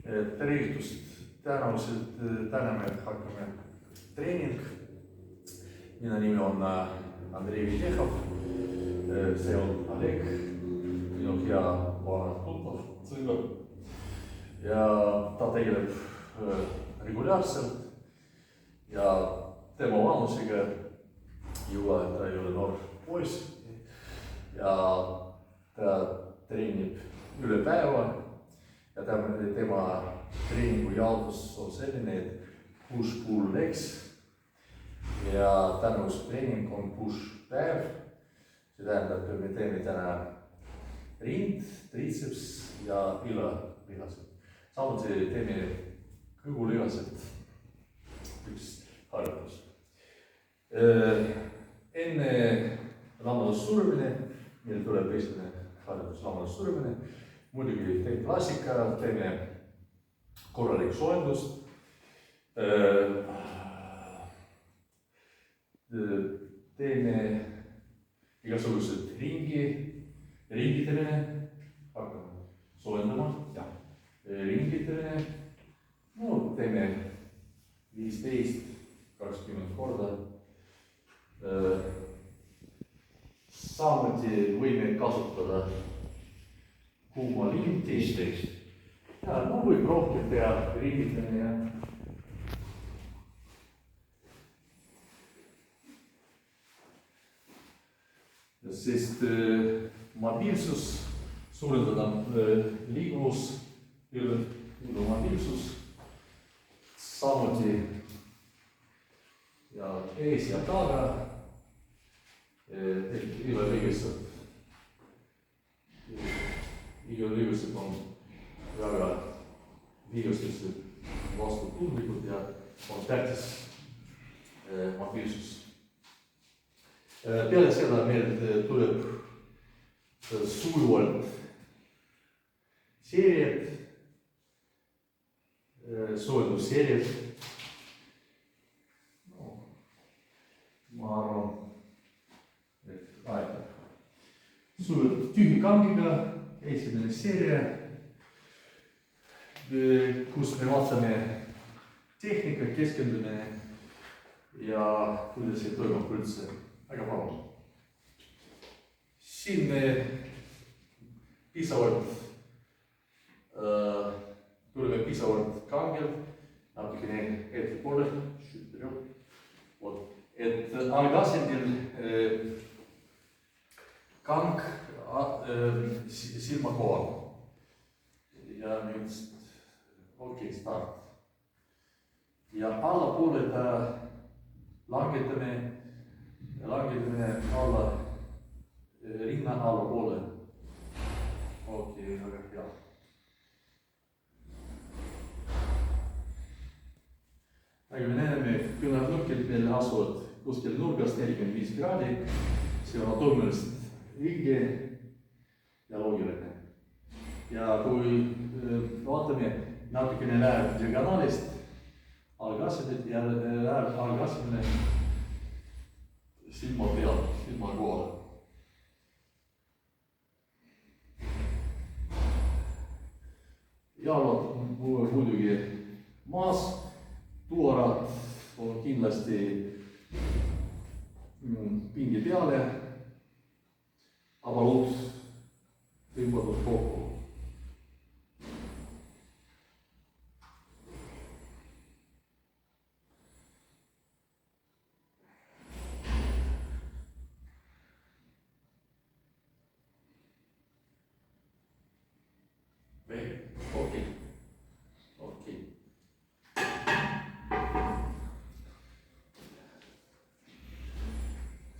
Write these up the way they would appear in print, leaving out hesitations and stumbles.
tere õhtust, täna me hakkame treening. Minu nimi on Andrei Vitehov, see on Oleg, minu hea vana tuttav, sõber. Ja ta tegeleb regulaarselt ja tema vanusega juba, et ta ei ole noor poiss ja ta treenib üle päeva ja tema treeningu jaotus on selline, et push-pull legs ja tänavus treening on push-päev. See tähendab, et me teeme täna rind, triceps ja õlalihased. Samuti teeme kõhulihased, üks harjutus. Enne lamadus surumine, meil tuleb esimene harjutus lamadus surumine. Muidugi teeme klassika, teeme korralik soojendust. Teeme igasugused ringitamine, hakkame soojendama, ringitamine. No teeme 15-20 korda. Samuti võime kasutada kuuma linti. Ja no võib rohkem teha ringitamine. Sest mobiilsus, suurendada liikuvus, mobiilsus, samuti ja ees ja taga, iga liigused on väga viigustused vastutundlikud ja on tähtis mobiilsus. Peale seda meil tuleb sujuvalt seeriad, soojendusseeriad. Ma arvan, et aitab. Sujuvalt tühikangiga esimene seeria, kus me vaatame tehnika, keskendumine ja kuidas see toimub üldse. Väga palun. Siin me tuleme pisavalt kangel, natukene ettepoole, et algasendil kang silma kohal. Ja nüüd okei, start. Ja allapoole ta langetame alla, rinna allapoole. Okei, väga hea. Aga me näeme, küünarnukkid meil asuvad kuskil nurgas 45 kraadi. See on atoomiliselt õige ja loogiline. Ja kui vaatame, natukene läheb diagonaalist, algasemine ja läheb algasemine silma peal, silma kohal. Jalad muidugi maas, tuuarad on kindlasti pingi peale, avalud tõmbatud kokku.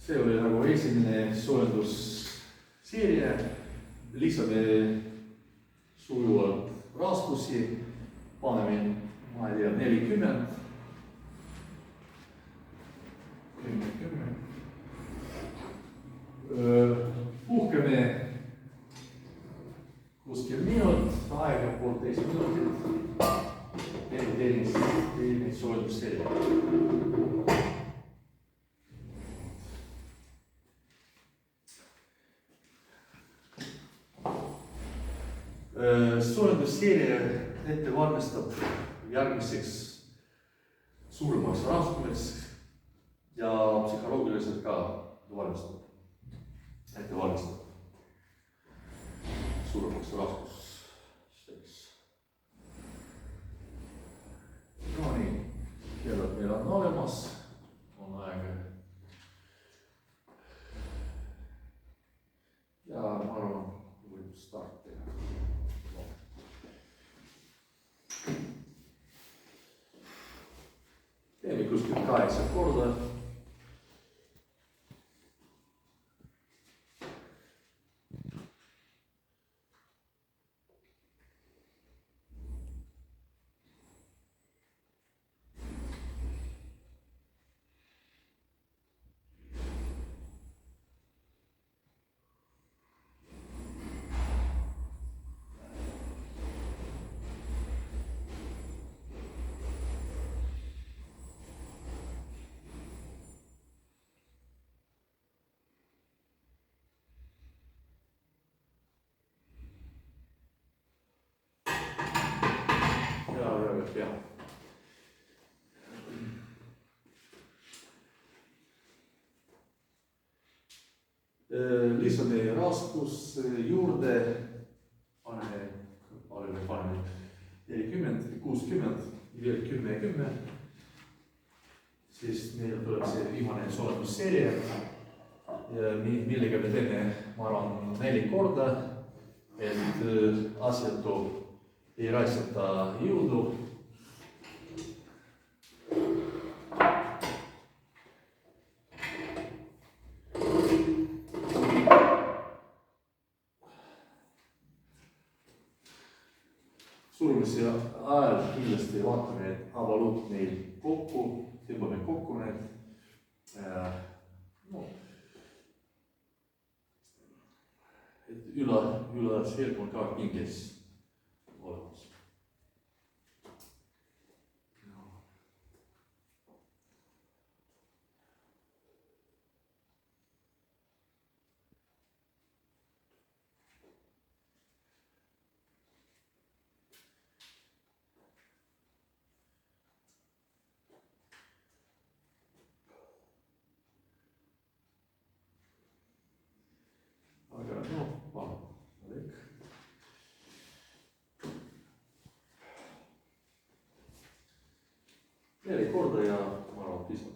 See oli nagu esimene soojendusseeria. Lisame sujuvalt raskusi, paneme, ma ei tea, 40. Puhkame kuskil minut, aega 1,5 minutit. Teeme soojendusseeria. soojendusseeria ette valmistab järgmiseks suuremaks raskuseks ja psühholoogiliselt ka ette valmistab suuremaks raskuseks. No nii, kellad meil on olemas, on aeg. Ja ma arvan, võib start teha. Teeme kuskil 8 korda. Ja. Lisame raskus juurde, paneme 40, 60, veel 10, siis meil tuleb see viimane soojendusseeria, millega me teeme, ma arvan, 4 korda, et asjatu ei raisata jõudu. Surumise ajal kindlasti vaatame, et avaluut meil kokku, tõmbame kokku need. Et üle selg on ka pinges olemas. Aga palun, Oleg. Veel korda ja ma arvan, pistab.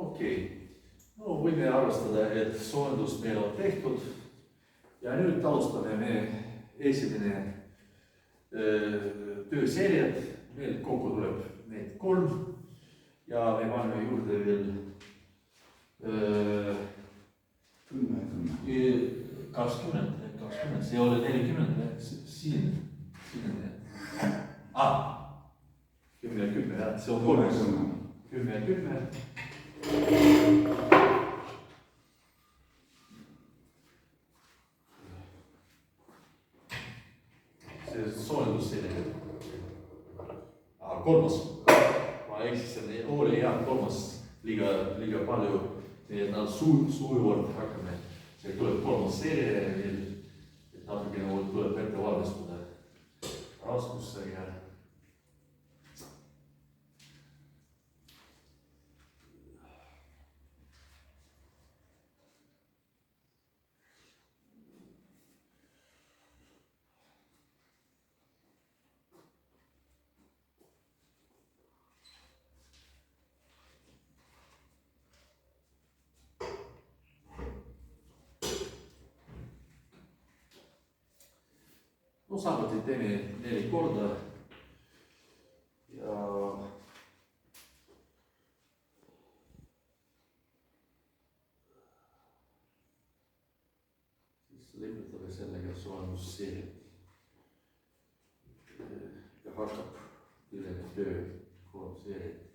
Okei. No võime arvestada, et soojendus meil on tehtud ja nüüd alustame me esimene tööseeriat. Meil kokku tuleb need 3 ja me paneme juurde veel 20, see ei ole 40, siin. 10, jah, see on 3. 10. See soojendus selline. 3. Ma eksisin, oli jah, 3. liiga palju. Nii et nad sujuvad hakkame. See tuleb 3. seeria ja veel, et natuke tuleb ette valmistada raskusega. No samuti teeme 4 korda ja siis lõpetame sellega soojendusseeriat. Ja hakkab ülene töö koondseeriat.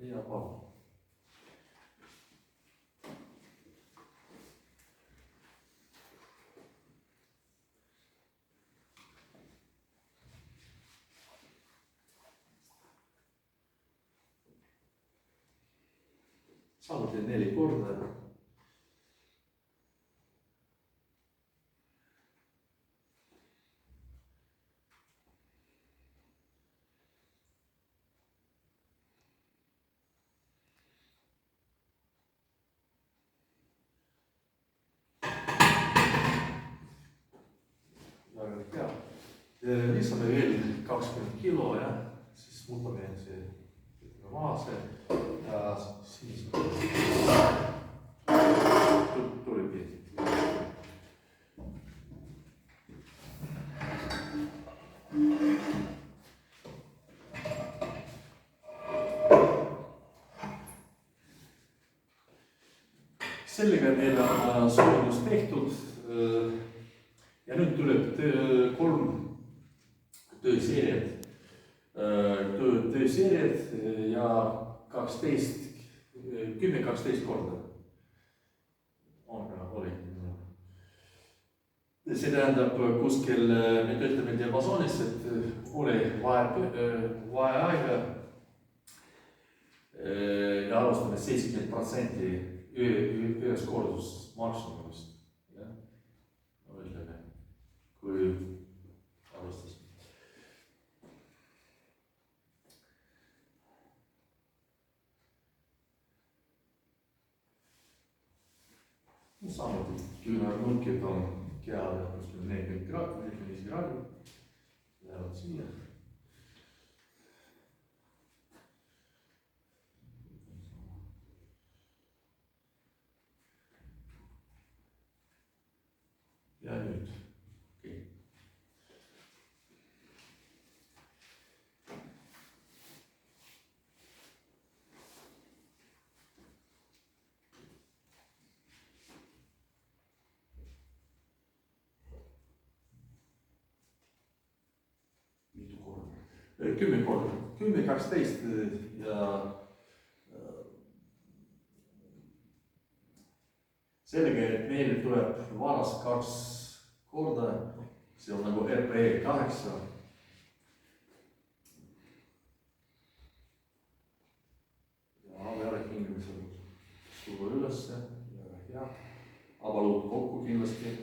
Ja palun. Samuti 4 korda. Väga hea. Lisame veel 20 kilo ja siis muutame see maase ja siis tulebki. Sellega meil on soojendus tehtud ja nüüd tuleb 3 tööseeriat ja 10-12 korda. Oli. See tähendab kuskil, me töötame diapasoonis, et oli vaja aega ja alustame 70% ühes korduses maksimumist. Ütleme, kui alustas. Samuti küünarnurkid on keal ja kuskil 40 kraadi. Lähevad siia. Ja nüüd. Okay. Mitu korda? 10 korda. 10-12 ja sellega, et meil tuleb varas 2 korda, see on nagu RPE 8. Ja peale hingamisel suva ülesse, väga hea. Avaluud kokku kindlasti.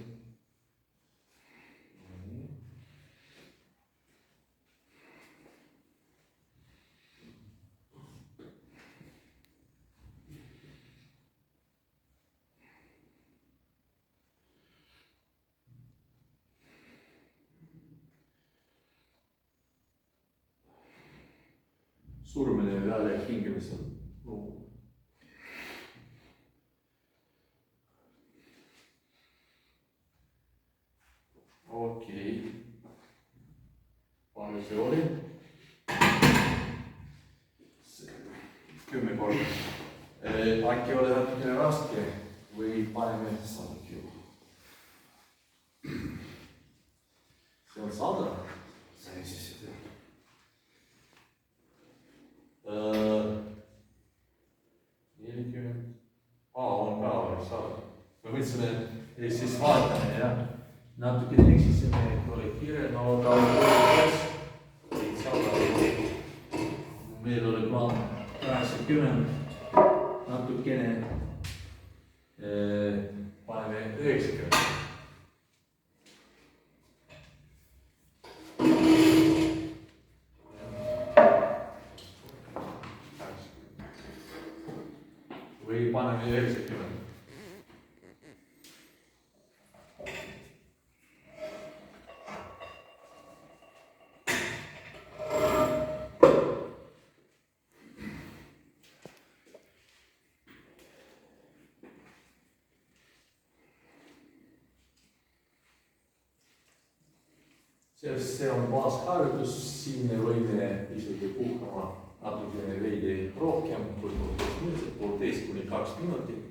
Surmine peale hingamisel. Okei. Palju see oli? 10 korda. Äkki oli natukene raske või paneme 100 kilo. See on 100. See siis seda. 40. On ka oleks 100. Me võtsime ja siis vaatame ja natuke eksisime, et oli kiire, no ta oli meil oli plaan 80, natukene paneme 90. Või paneme 90. see on baasharjutus, siin me võime isegi puhkama natukene veidi rohkem kui 1,5 kuni 2 minutit.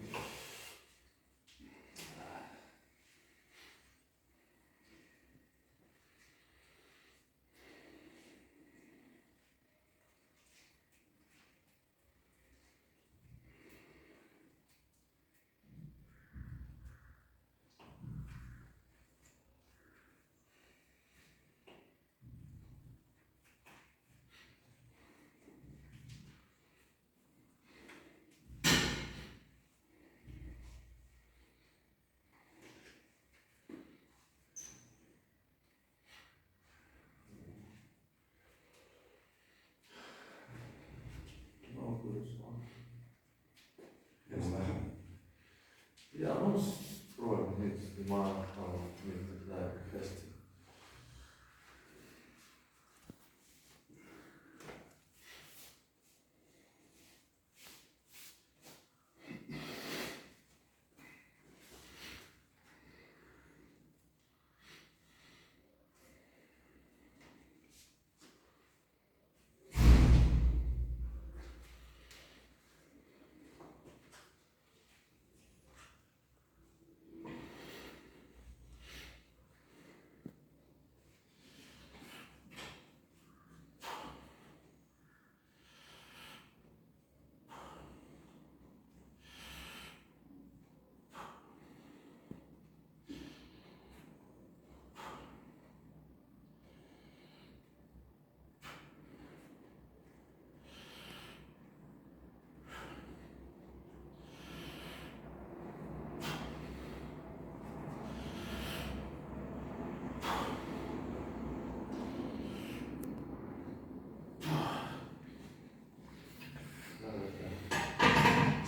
Ja, no proovime nüüd, ma arvan, nüüd läheb hästi.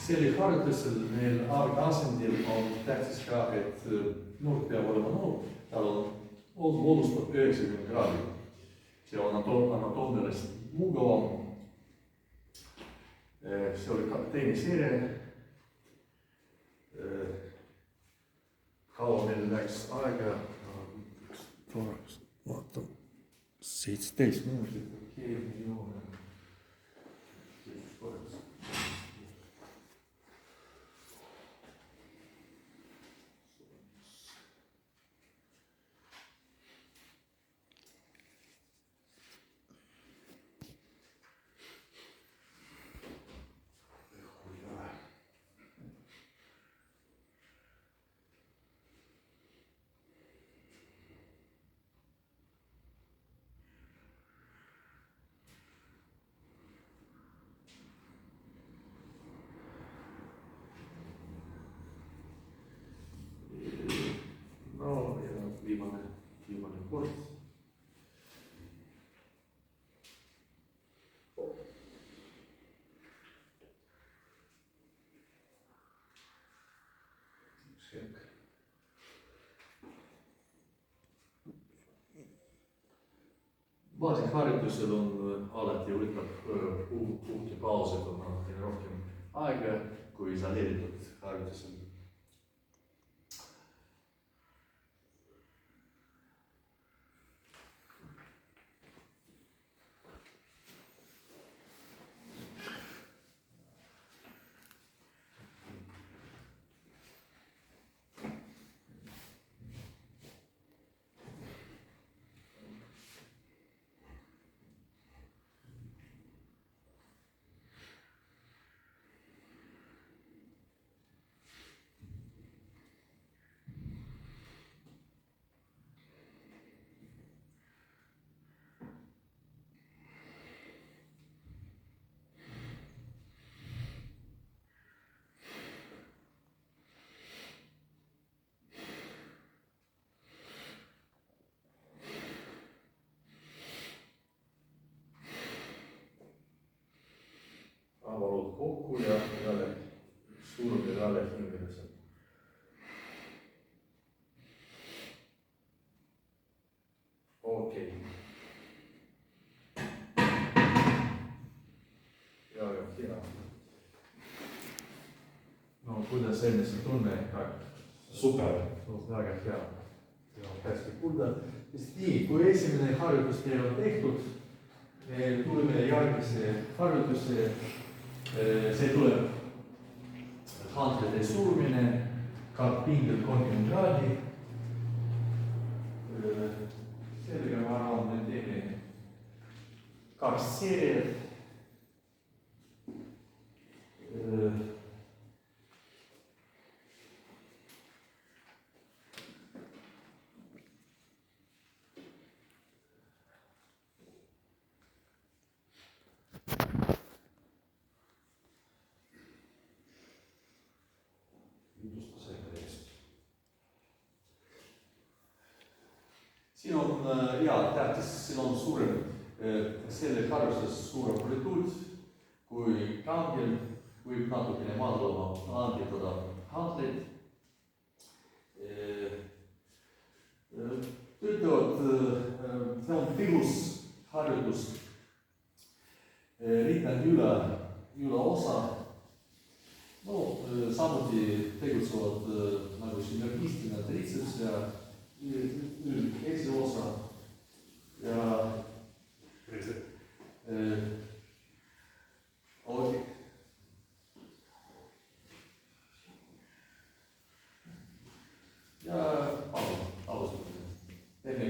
Sellisel harjutusel meil asendil on tähtis ka, et nurk peab olema nurk, tal on moodustab 90 kraadi. See on anatoomilist mugavam. See oli teine seeria. Kaua meil läks aega? Vaata, 17 minutit. Viimane kord. Baasharjutusel on alati võtab puhki paused on natukene rohkem aega kui isoleeritud harjutusel. Avalud kokku ja jälle surud ja jälle hingelised. Okei. Ja, hea. No kuidas ennast tunne? Super. Väga hea. Ja hästi kuulda. sest nii, kui esimene harjutus teil on tehtud, me tuleme järgmise harjutuse, see tuleb handlite surumine, pingel 30 kraadi. Sellega ma arvan, me teeme 2 seeriat. Siin on tähtis, siin on suurem, selle harjuses suurem amplituud kui kangel, võib natukene madalama langetada handleid. Töötavad, see on tilus harjutus, riitan üle osa. No, samuti tegutsevad nagu sünergistina triceps ja esiosa ja alustame. Teeme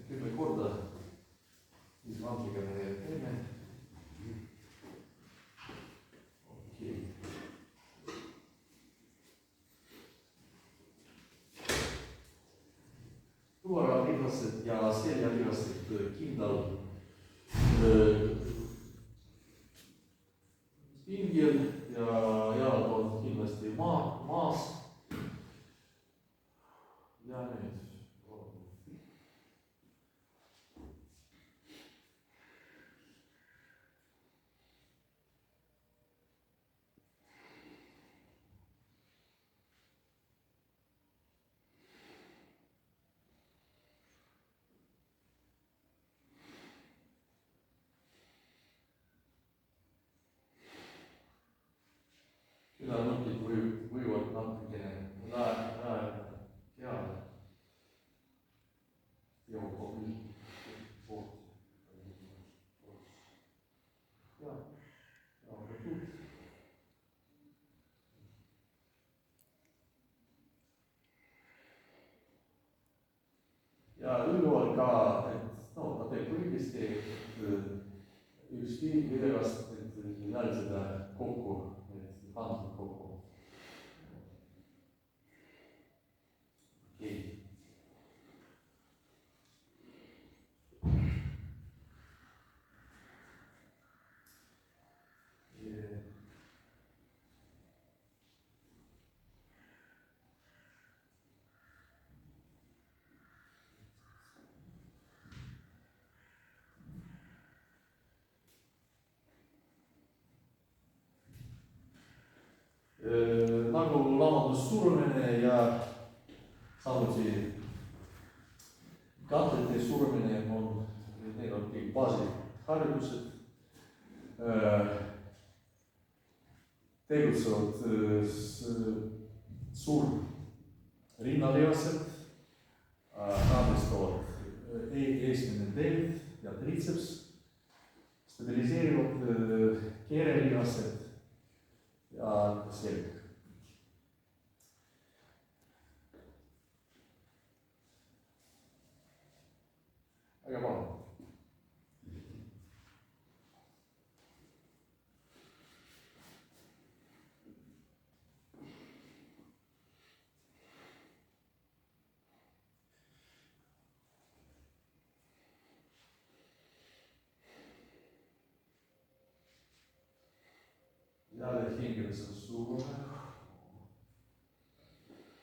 10 korda, siis vangiga me teeme. Tuvaralihased ja seljalihased kindlal pingil ja jalad on kindlasti maas. Ja nüüd. Ülenutlid võivad natukene ja üleval ka, et ta teeb õigesti, üks videost, et näed seda kokku, et handled kokku. Nagu lamandus surumine ja samuti katlete surumine on, need on kõik baasiharjutused. Tegutsevad suur rinnalihased, kaardistavad eesmine delт ja triceps, stabiliseerivad keerelihased ja selg. Aga palun. Jälle hingamisel surume,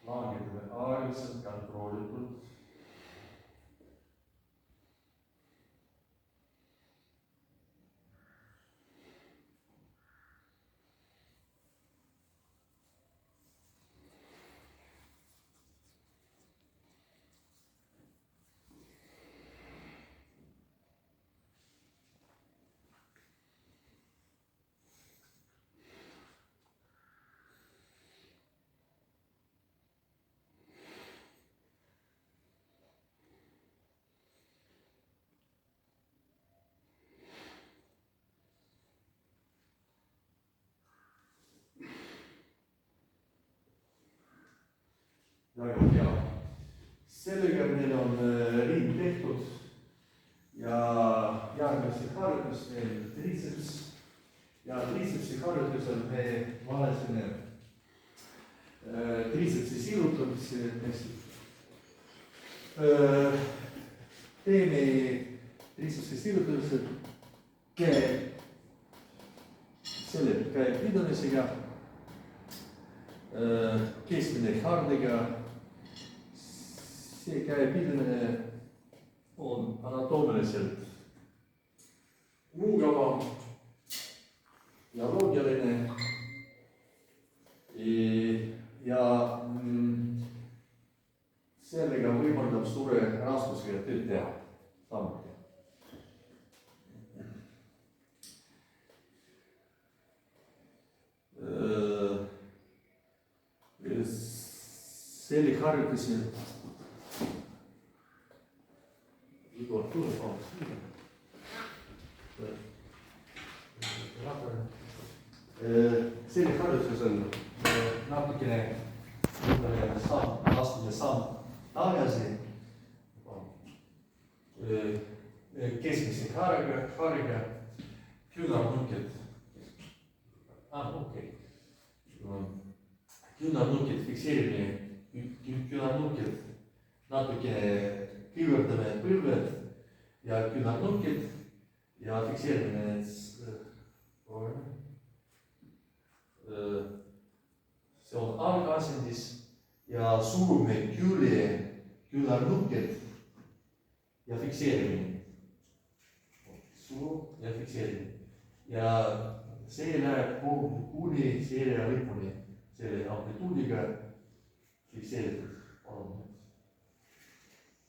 langetame aeglaselt, kontrollitult. peamisi harjutus meil triceps ja tricepsi harjutusel me valesime tricepsi sirutamise, teeme tricepsi sirutamisel selle käe pidamisega, keskmine hardega. See käe pidamine on anatoomiliselt mugavam ja loogiline ja sellega võimaldab suure raskusega tööd teha samuti. Selle harjutusi Igor tuleb selle harjutusel natukene astume samm tagasi keskmise haariga küünarnukid. Küünarnukid fikseerime, küünarnukid natukene kõiverdame põlved ja küünarnukid ja fikseerime need. See on algasendis ja surume külje küünarnukid ja fikseerime. Suru ja fikseerime. Ja see läheb kuni seeria lõpuni selle amplituudiga fikseeritud.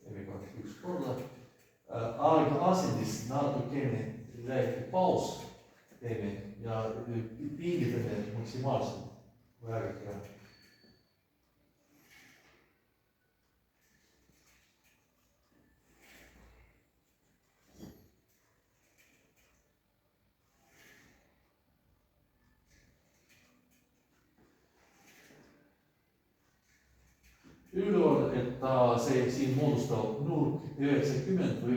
Teeme üks korda. Algasendis natukene läheb paus teeme ja pingitame maksimaalselt vajalikult. Üleval, et see siin moodustab nurk 90 või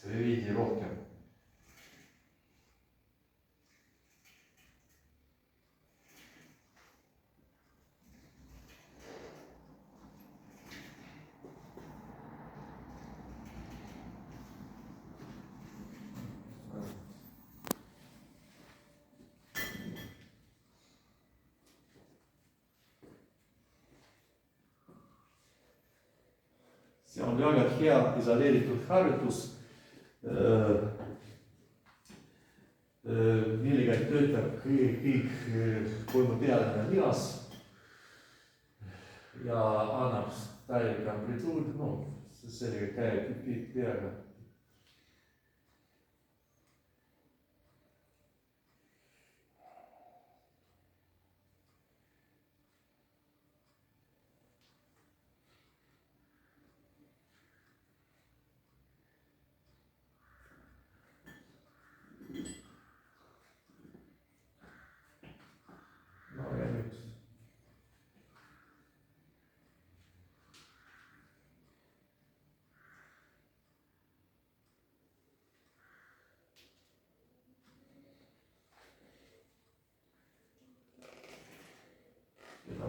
veidi rohkem. See on väga hea isoleeritud harjutus, millega töötab kõik kolmepealine lihas ja annab täielik amplituud, sellega käib kõik peaga.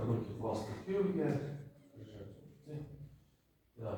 Ruki vastu külge. Ja.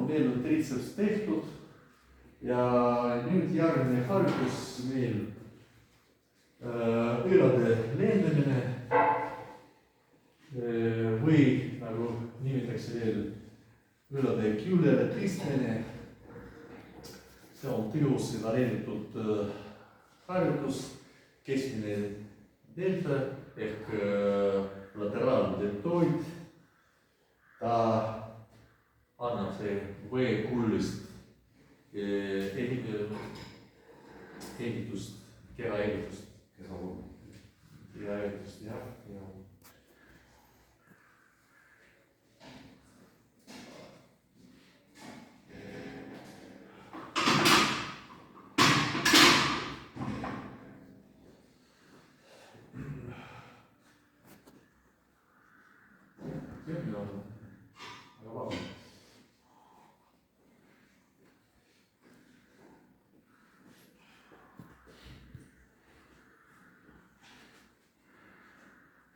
meil on triceps tehtud ja nüüd järgmine harjutus meil õlade leendamine või nagu nimetatakse veel õlade küljele tõstmine. See on teosse variantud harjutus, keskmine delta ehk lateraalne deltoid. Ta annab see veekullist ehitust, keha ehitust, jah.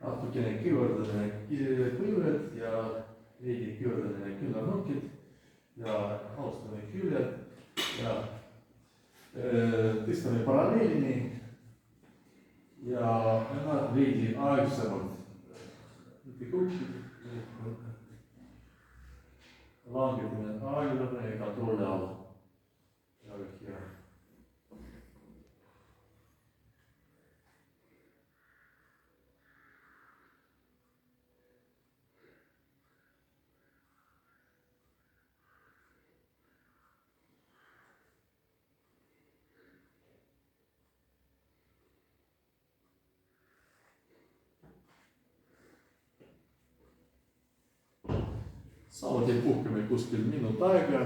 Natukene kõiverdame kõivred ja veidi kõiverdame küünarnukid ja alustame küljed ja tõstame paralleelini ja veidi aeglasemalt. Langetame aeglaselt ja kontrolli all. Samuti puhkame kuskil minut aega.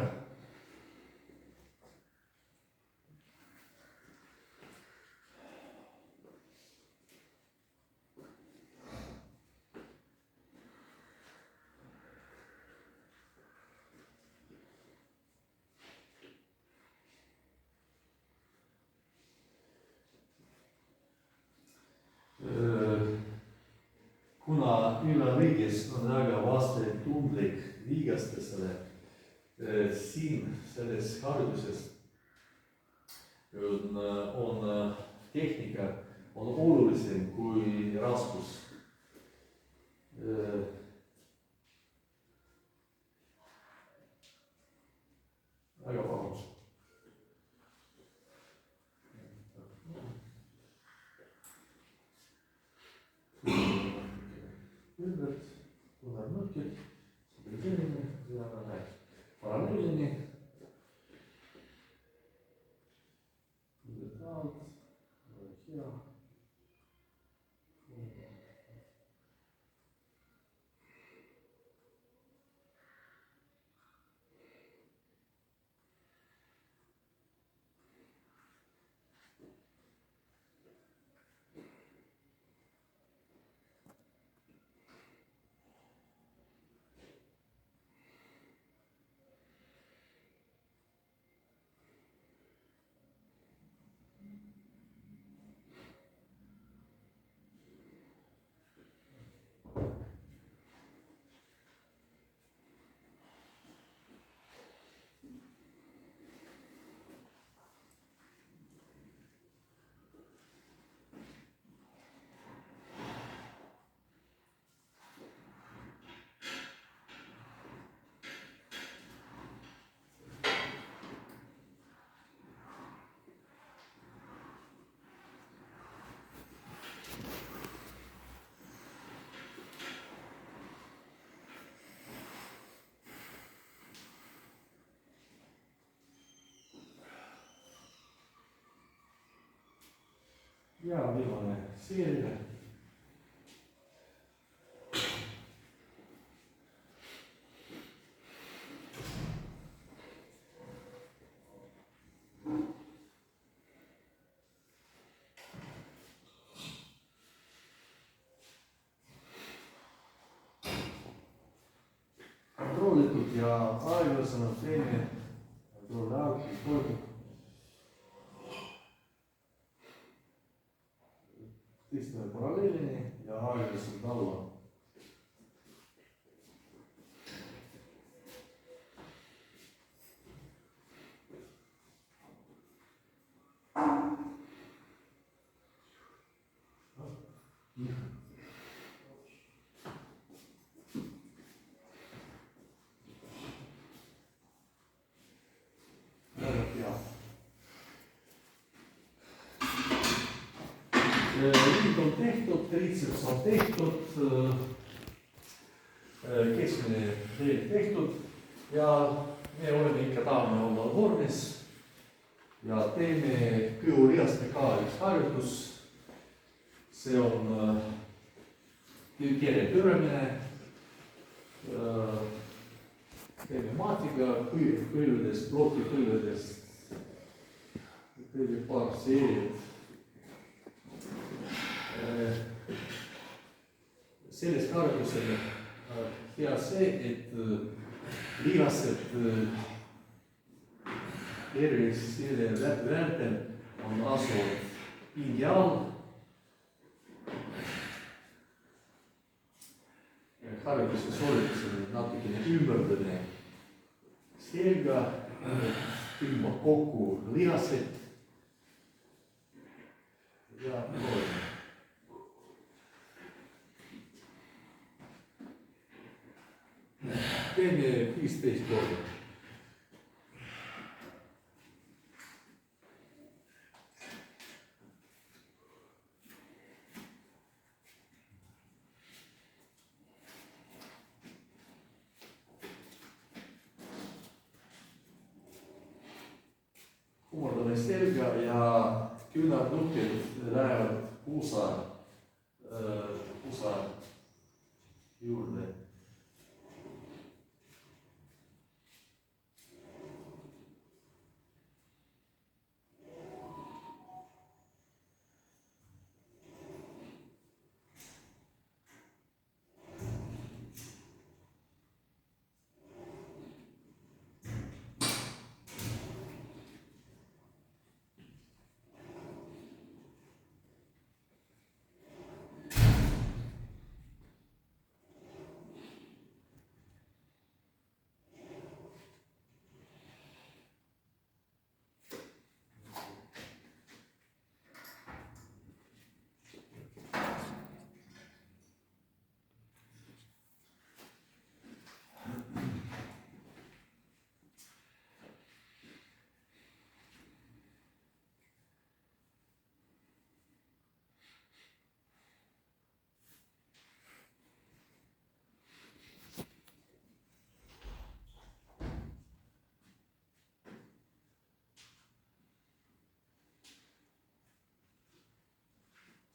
Kuna ülalõiges on väga vastutundlik vigastusele, siin selles harjutuses on tehnika on olulisem kui raskus. Väga palus. Küljed, küünarnukid, stabiliseerimine ja paralleelini. Küljed alt, hea. Ja viimane seeria. Kontrollitud ja aeglasena teeme kontrolli alt, toetub. Tõstame paralleelini ja aeglaselt alla. liig on tehtud, triitseps on tehtud, keskmine treening tehtud ja me oleme ikka taame oma vormis ja teeme kõhulihastega ka üks harjutus. See on kere pööramine. Teeme maatiga põlvedest, plooti põlvedest. Kõige paar seeriat. Selles harjutusel hea see, et lihased terve vältel on asuvad pingi all. Harjutuse sooritusel natukene ümbertõne selga, tõmbab kokku lihased ja proovime. Teeme 15 korda. Kummardame selga ja küünarnukkid lähevad puusa juurde.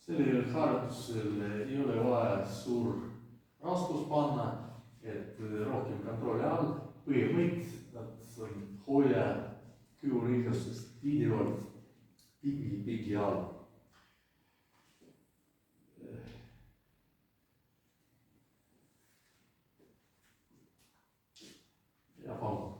Sellel harjutusel ei ole vaja suur raskus panna, et rohkem kontrolli all. Põhimõtt, et hoia kõhulihastest pidevalt pigi all. Ja palun.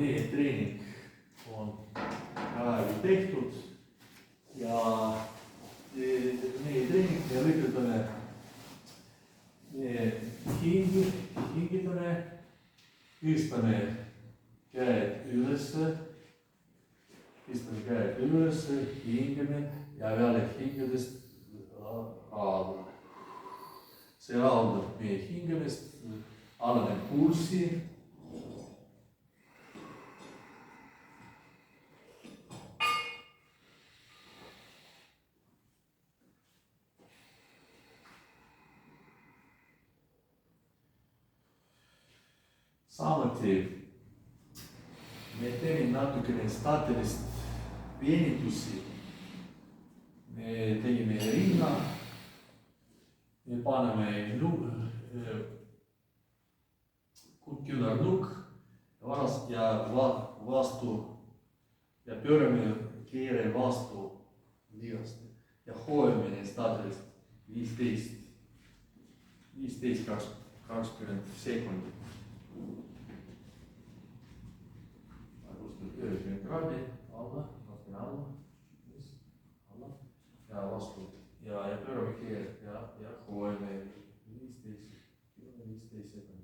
Meie treening on praegu tehtud ja meie treening me lõpetame hingitame, pistame käed ülesse, hingame ja peale hingadest raadame. See raadab meie hingamist, annab pulssi. Samuti me teeme natukene staatilist veenitusi. Me tegime rinna, me paneme küünarnukk ja vastu ja pöörame keere vastu liigast ja hoiame staatilist 15-20 sekundit. Alustame 90 kraadi, alla, natukene alla, ja vastu ja pöörame keeret ja hoiame 15 sekundit.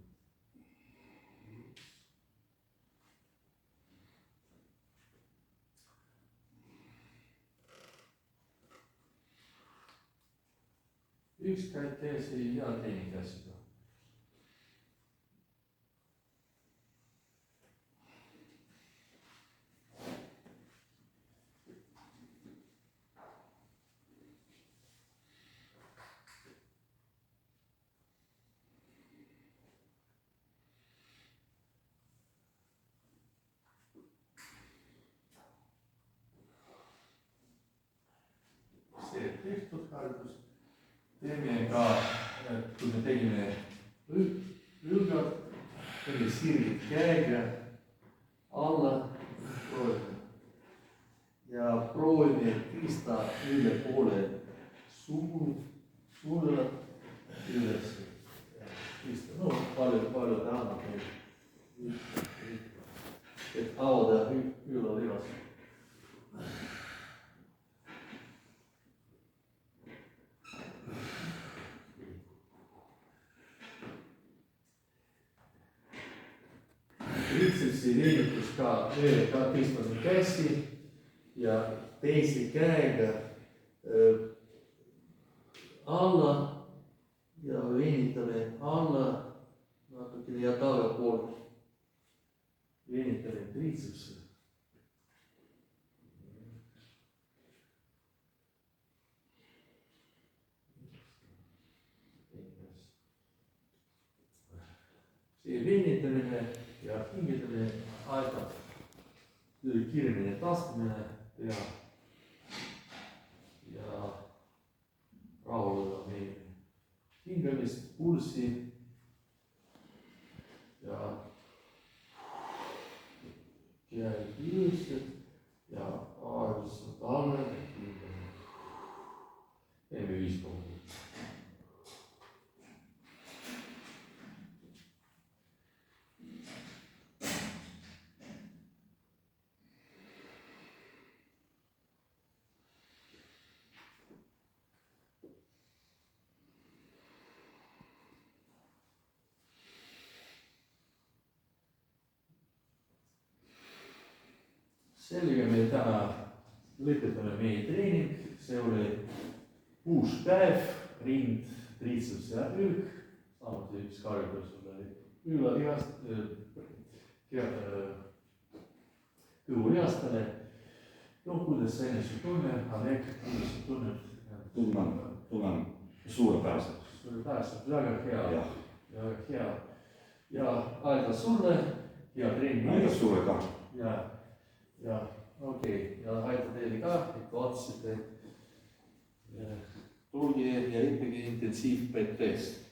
Üks käib tees ja teine käes seda. See tehtud harjutus. Teeme ka, kui me tegime ülgad, teeme sirgid käega alla ja proovime pista üle poole sulle üles. No palju ta annab meil, et avada ülalivas. Triitsepsi veenitus ka tõstame käsi ja teise käega alla ja veenitame alla natukene ja tagapoole. Veenitame triitsepsi. See veenitamine ja hingetamine aitab kiiremini taastumine teha ja rahuldada meie hingamist, pulssi ja käed ülesed ja aeglaselt alla hingamine. Teeme 5 korda. Sellega me täna lõpetame meie treening. See oli 6 päev, rind, triitseps ja ülg. Samuti üks harjutus oli ülalihast, kõhulihastele. No kuidas sa ennast tunne, Alek, kuidas sa tunned? Tunnen suurepäraselt. Suurepäraselt, väga hea. Väga hea. Ja aitäh sulle, hea treening. Aitäh sulle ka. Ja okei, ja aitäh teile ka, et vaatasite. Tulge ja õppige intensiiv PT-st.